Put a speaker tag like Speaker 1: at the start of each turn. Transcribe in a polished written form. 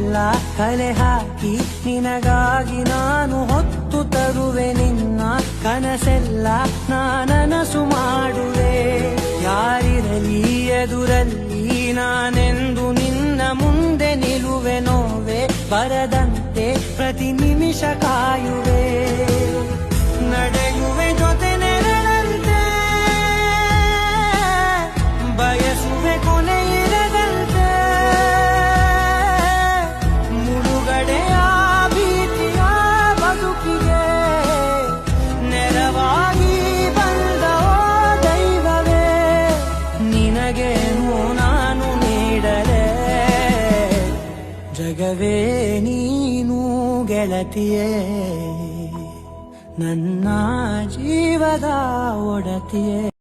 Speaker 1: ಎಲ್ಲ ಕಲೆ ಹಾಕಿ ನಿನಗಾಗಿ ನಾನು ಹೊತ್ತು ತರುವೆ ನಿನ್ನ ಕನಸೆಲ್ಲ ನಾನನಸು ಮಾಡುವೆ. ಯಾರಿರಲಿ ಎದುರಲ್ಲಿ ನಾನೆಂದು ನಿನ್ನ ಮುಂದೆ ನಿಲ್ಲುವೆ. ನೋವೆ ಬರದಂತೆ ಪ್ರತಿ ನಿಮಿಷ ಕಾಯುವೆ. ನಡೆಯುವೆ ಜೊತೆ ನೆರಳಂತೆ, ಬಯಸುವೆ ಕೊನೆ ಇರದಂತೆ. ಮುಳುಗಡೆಯ ಭೀತಿಯ ಬದುಕಿಗೆ ನೆರವಾಗಿ ಬಂದ ದೈವವೇ, ನಿನಗೇನು ನಾನು ನೀಡಲೇ ಜಗವೇ ನೀನು ಗೆಳತಿಯೇ, ನನ್ನ ಜೀವದ ಒಡತಿಯೇ.